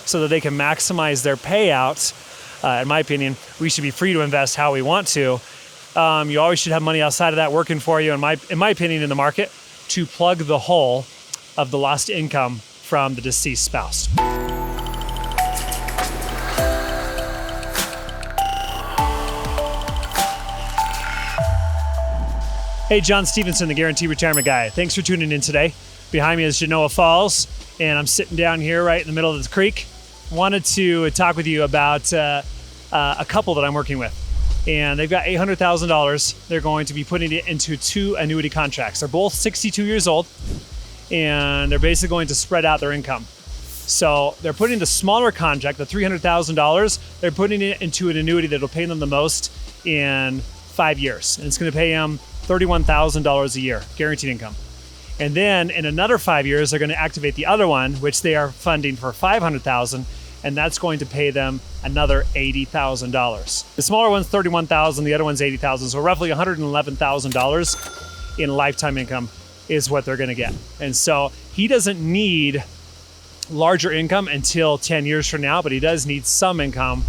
so that they can maximize their payout. In my opinion, we should be free to invest how we want to. You always should have money outside of that working for you, in my opinion, in the market to plug the hole of the lost income from the deceased spouse. Hey, John Stevenson, the Guaranteed Retirement Guy. Thanks for tuning in today. Behind me is Genoa Falls, and I'm sitting down here right in the middle of the creek. Wanted to talk with you about a couple that I'm working with. And they've got $800,000. They're going to be putting it into 2 annuity contracts. They're both 62 years old, and they're basically going to spread out their income. So they're putting the smaller contract, the $300,000, they're putting it into an annuity that'll pay them the most in 5 years. And it's going to pay them $31,000 a year, guaranteed income. And then in another 5 years, they're going to activate the other one, which they are funding for $500,000, and that's going to pay them another $80,000. The smaller one's $31,000, the other one's $80,000, so roughly $111,000 in lifetime income is what they're going to get. And so he doesn't need larger income until 10 years from now, but he does need some income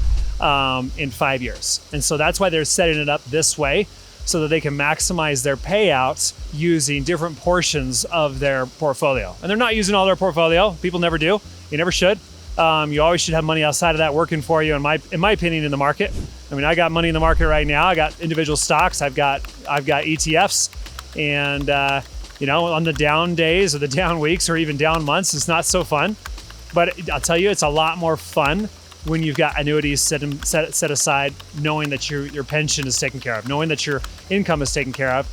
in 5 years. And so that's why they're setting it up this way, so that they can maximize their payouts using different portions of their portfolio. And they're not using all their portfolio. People never do. You never should. You always should have money outside of that working for you, in my opinion, in the market. I mean, I got money in the market right now. I got individual stocks. I've got ETFs, and on the down days or the down weeks or even down months, it's not so fun. But I'll tell you, it's a lot more fun when you've got annuities set aside, knowing that your pension is taken care of, knowing that your income is taken care of,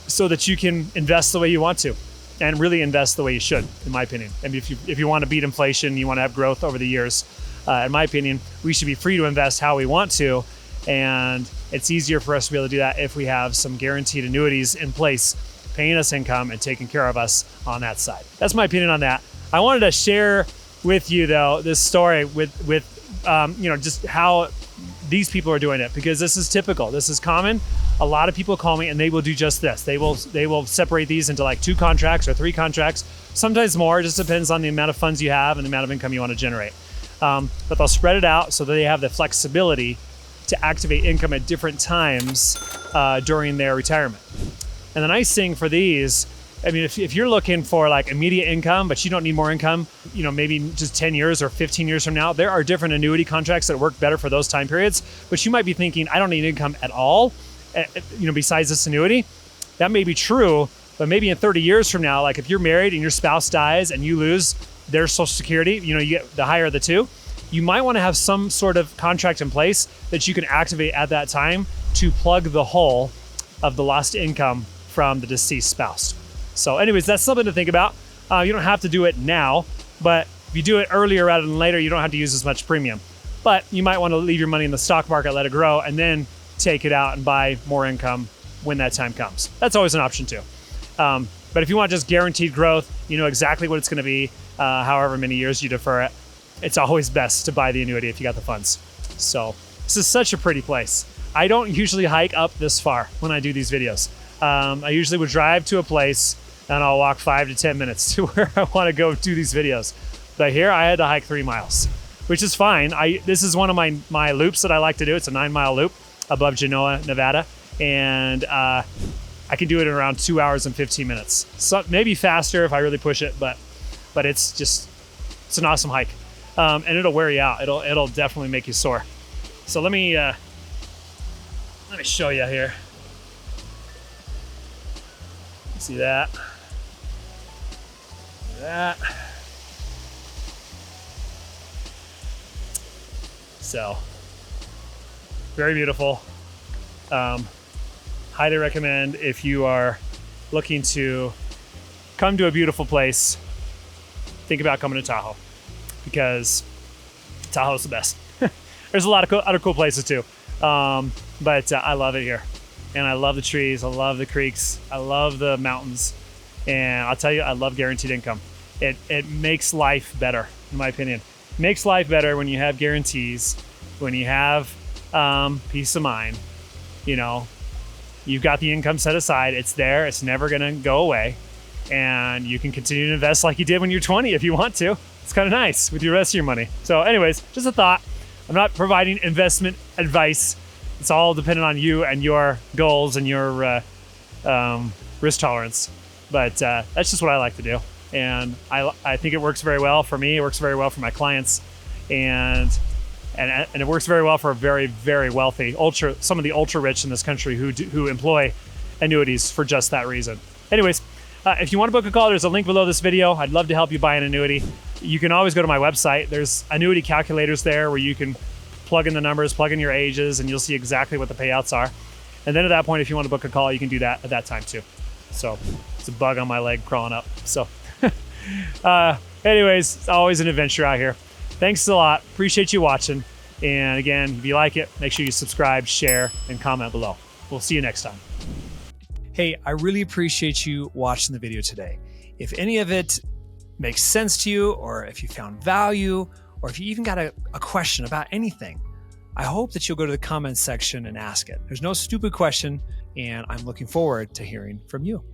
so that you can invest the way you want to, and really invest the way you should, in my opinion. And if you want to beat inflation, you want to have growth over the years, in my opinion, we should be free to invest how we want to, and it's easier for us to be able to do that if we have some guaranteed annuities in place, paying us income and taking care of us on that side. That's my opinion on that. I wanted to share with you, though, this story with just how these people are doing it, because this is typical. This is common. A lot of people call me and they will do just this. They will separate these into like 2 contracts or 3 contracts, sometimes more. It just depends on the amount of funds you have and the amount of income you want to generate. But they'll spread it out so that they have the flexibility to activate income at different times during their retirement. And the nice thing for these, I mean, if you're looking for like immediate income, but you don't need more income, maybe just 10 years or 15 years from now, there are different annuity contracts that work better for those time periods. But you might be thinking, I don't need income at all, besides this annuity. That may be true, but maybe in 30 years from now, like if you're married and your spouse dies and you lose their Social Security, you get the higher of the two, you might want to have some sort of contract in place that you can activate at that time to plug the hole of the lost income from the deceased spouse. So anyways, that's something to think about. You don't have to do it now, but if you do it earlier rather than later, you don't have to use as much premium. But you might want to leave your money in the stock market, let it grow, and then take it out and buy more income when that time comes. That's always an option too. But if you want just guaranteed growth, you know exactly what it's going to be, however many years you defer it, it's always best to buy the annuity if you got the funds. So this is such a pretty place. I don't usually hike up this far when I do these videos. I usually would drive to a place and I'll walk 5 to 10 minutes to where I want to go do these videos. But here I had to hike 3 miles, which is fine. This is one of my loops that I like to do. It's a 9-mile loop above Genoa, Nevada. And I can do it in around 2 hours and 15 minutes. So maybe faster if I really push it, but it's an awesome hike. And it'll wear you out. It'll definitely make you sore. So let me show you here. See that? So, very beautiful. Highly recommend if you are looking to come to a beautiful place, think about coming to Tahoe, because Tahoe's the best. There's a lot of other cool places too, but I love it here. And I love the trees, I love the creeks, I love the mountains, and I'll tell you, I love guaranteed income. It makes life better, in my opinion. It makes life better when you have guarantees, when you have peace of mind. You've got the income set aside, it's there, it's never gonna go away, and you can continue to invest like you did when you're 20 if you want to. It's kind of nice with your rest of your money. So anyways, just a thought. I'm not providing investment advice. It's all dependent on you and your goals and your risk tolerance. But that's just what I like to do. And I think it works very well for me. It works very well for my clients. And it works very well for a very, very wealthy, some of the ultra rich in this country who employ annuities for just that reason. Anyways, if you want to book a call, there's a link below this video. I'd love to help you buy an annuity. You can always go to my website. There's annuity calculators there where you can plug in the numbers, plug in your ages, and you'll see exactly what the payouts are. And then at that point, if you want to book a call, you can do that at that time too. So it's a bug on my leg crawling up. So anyways, it's always an adventure out here. Thanks a lot. Appreciate you watching. And again, if you like it, make sure you subscribe, share, and comment below. We'll see you next time. Hey, I really appreciate you watching the video today. If any of it makes sense to you, or if you found value, or if you even got a question about anything, I hope that you'll go to the comments section and ask it. There's no stupid question, and I'm looking forward to hearing from you.